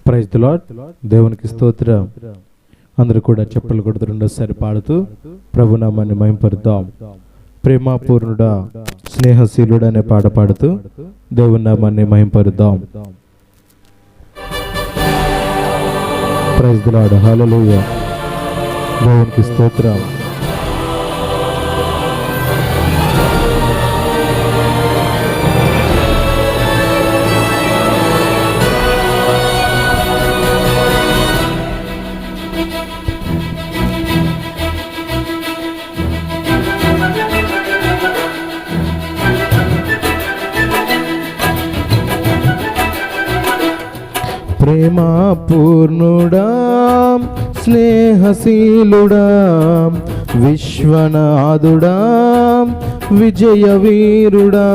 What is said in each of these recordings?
Praise the lord. దేవునికి స్తోత్రం. అందరూ కూడా చెప్పులు కొడుతూ రెండోసారి పాడుతూ ప్రభునామాన్ని మహింపరుద్దాం. ప్రేమపూర్ణుడా స్నేహశీలుడు అనే పాట పాడుతూ దేవుని నామాన్ని మహింపరుద్దాం. Praise the lord. హల్లెలూయా. దేవునికి స్తోత్రం. ప్రేమపూర్ణుడా స్నేహశీలుడా విశ్వనాథుడా విజయవీరుడా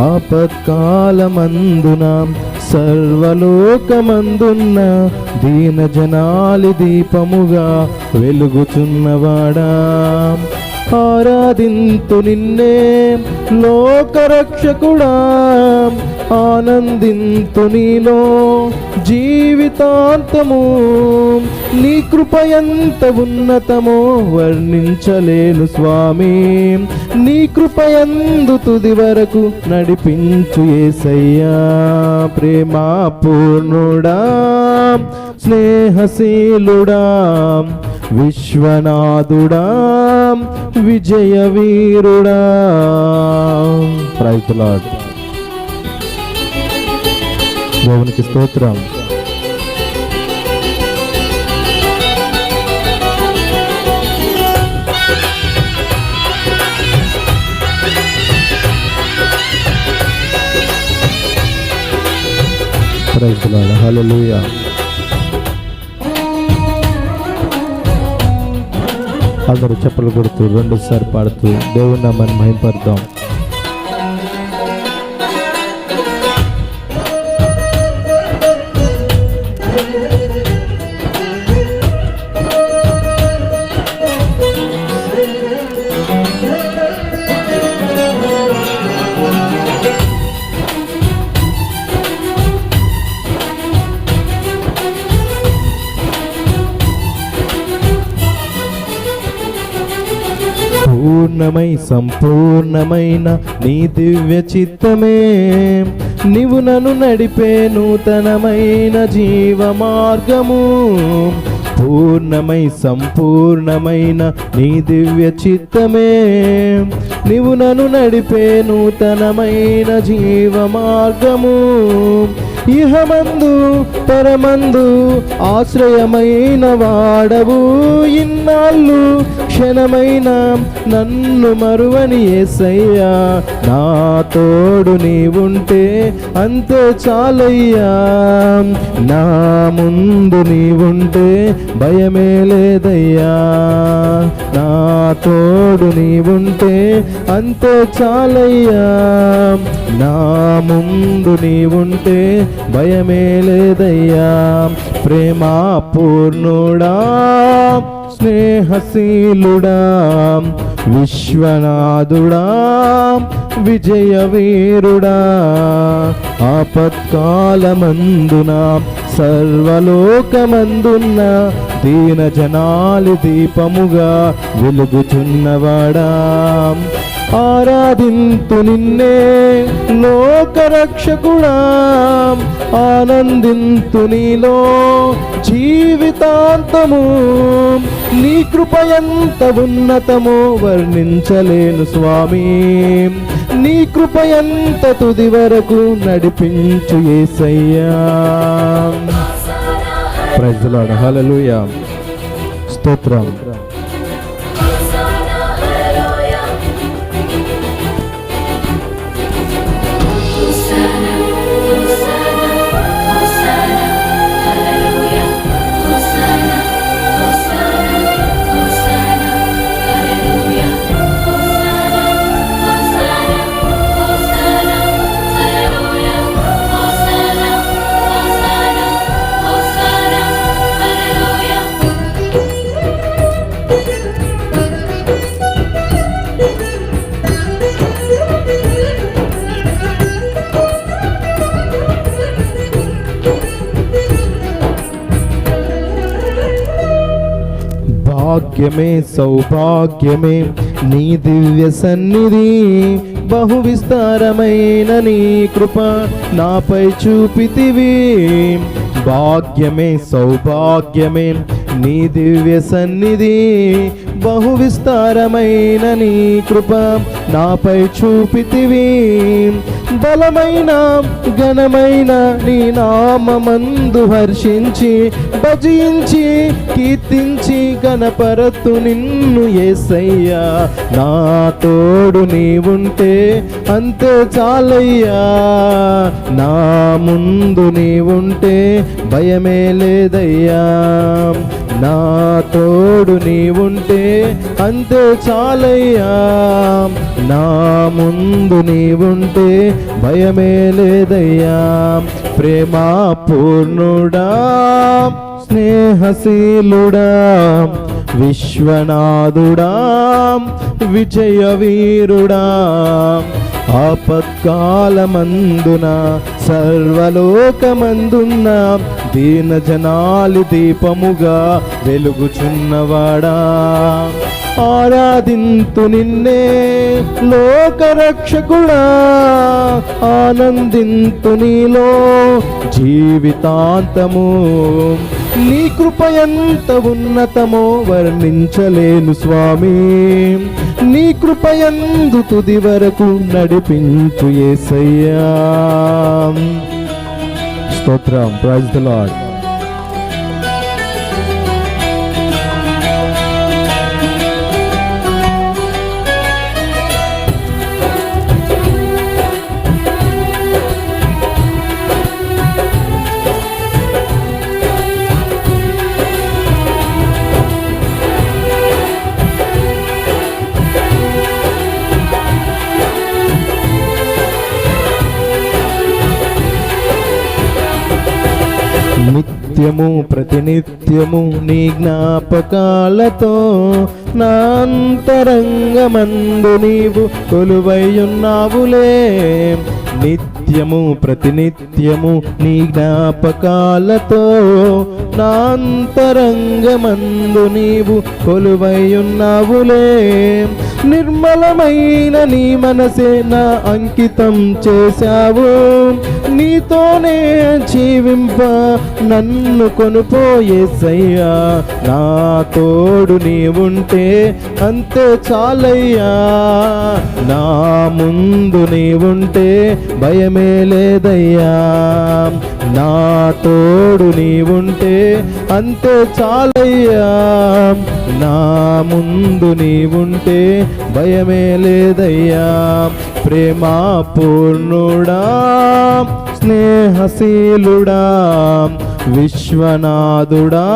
ఆపత్కాలమందున సర్వలోకమందున్న దీనజనాలి దీపముగా వెలుగుచున్నవాడా ఆరాధింతు నిన్నే లోకరక్షకుడా ఆనందింతు నీలో జీవితాంతము నీ కృప ఎంత ఉన్నతమో వర్ణించలేను స్వామి నీ కృప యందు తుది వరకు నడిపించు యేసయ్యా ప్రేమపూర్ణుడా స్నేహశీలుడా విశ్వనాథుడా విజయవీరుడా. Praise the lord. దేవునికి స్తోత్రం. Praise the lord. హల్లెలూయా. అందరూ చెప్పులు కొడుతూ రెండోసారి పాడుతూ దేవుని నామాన్ని మహింపరుద్దాం. పూర్ణమై సంపూర్ణమైన నీ దివ్య చిత్తమే నీవు నన్ను నడిపే నూతనమైన జీవ మార్గము పూర్ణమై సంపూర్ణమైన నీ దివ్య చిత్తమే నీవు నన్ను నడిపే నూతనమైన జీవ మార్గము ఇహమందు పరమందు ఆశ్రయమైన వాడవు ఇన్నాళ్ళు క్షణమైన నన్ను మరువని యేసయ్యా నా తోడు నీవుంటే అంతే చాలయ్యా నా ముందు నీవుంటే భయమే లేదయ్యా నా తోడు నీవుంటే అంతే చాలయ్యా నా ముందు నీవుంటే భయమే లేదయ్యా ప్రేమపూర్ణుడా స్నేహశీలుడా విశ్వనాథుడా విజయవీరుడా ఆపత్కాలమందున సర్వలోకమందున్న దీనజనాలి దీపముగా వెలుగుచున్నవాడా ఆరాధింతు నిన్నే లోకరక్షకుడా ఆనందింతు నీలో జీవితాంతము నీ కృప ఎంత ఉన్నతమో వర్ణించలేను స్వామి నీ కృప ఎంత తుది వరకు నడిపించు యేసయ్యా. Praise the lord. హల్లెలూయా. స్తోత్రం. భాగ్యమే సౌభాగ్యమే నీ దివ్య సన్నిధి, బహు విస్తారమైన నీ కృప నాపై చూపితివి. భాగ్యమే సౌభాగ్యమే నీ దివ్య సన్నిధి, బహు విస్తారమైన నీ కృప నాపై చూపితివి. బలమైన ఘనమైన నీ నామమందు హర్షించి భజించి కీర్తించి గణపరతు నిన్ను యేసయ్యా. నా తోడు నీవుంటే అంతే చాలయ్యా, నా ముందు నీవుంటే భయమే లేదయ్యా. నా తోడు నీవుంటే అంతే చాలయ్యా, నా ముందు నీవుంటే భయమే లేదయ్యా. ప్రేమా పూర్ణుడా స్నేహశీలుడా విశ్వనాథుడా విజయవీరుడా, ఆపత్కాలమందున సర్వలోకమందున్న దీన జనాలి దీపముగా వెలుగుచున్నవాడా. ఆరాధింతు నిన్నే లోకరక్షకుడా, ఆనందింతు నీలో జీవితాంతము. నీ కృప ఎంత ఉన్నతమో వర్ణించలేను స్వామి, నీ కృప యందు తుది వరకు నడిపించు యేసయ్యా. స్తోత్రం. Praise the Lord. నిత్యము ప్రతినిత్యము నీ జ్ఞాపకాలతో నా అంతరంగమందు నీవు కొలువైయున్నావులే. నిత్యము ప్రతినిత్యము నీ జ్ఞాపకాలతో నా అంతరంగమందు నీవు కొలువైయున్నావులే. నిర్మలమైన నీ మనసే నా అంకితం చేశావు, నీతోనే జీవింప నన్ను కొనుపోయేసయ్యా. నా తోడు నీవుంటే అంతే చాలయ్యా, నా ముందు నీవుంటే భయమే లేదయ్యా. నా తోడు నీవుంటే అంతే చాలయ్యా, నా ముందు నీవుంటే భయమే లేదయ్యా. ప్రేమా పూర్ణుడా స్నేహశీలుడా విశ్వనాథుడా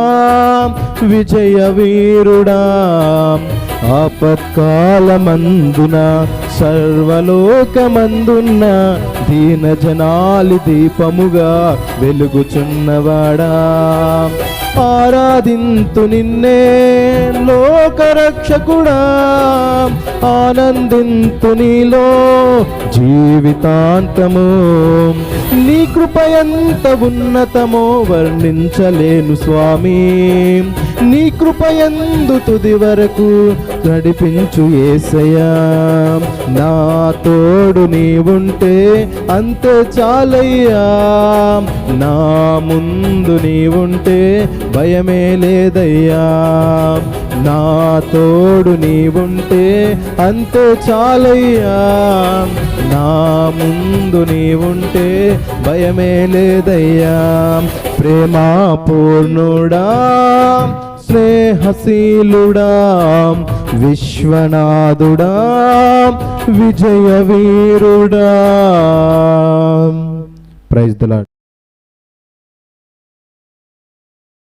విజయవీరుడా, ఆపత్కాలమందున సర్వలోకమందున్న దీన జనాలి దీపముగా వెలుగుచున్నవాడా. ఆరాధింతు నిన్నే లోకరక్షకుడా, ఆనందింతు నీలో జీవితాంతము. నీ కృప ఎంత ఉన్నతమో వర్ణించలేను స్వామి, నీ కృప యందు తుది వరకు నడిపించు యేసయ్యా. నా తోడు నీవుంటే అంతే చాలయ్యా, నా ముందు నీవుంటే భయమే లేదయ్యా. నా తోడు నీవుంటే అంతే చాలయ్యా, నా ముందు నీవుంటే భయమే లేదయ్యా. ప్రేమా పూర్ణుడా స్నేహశీలుడా విశ్వనాథుడా విజయవీరుడా. Praise the lord.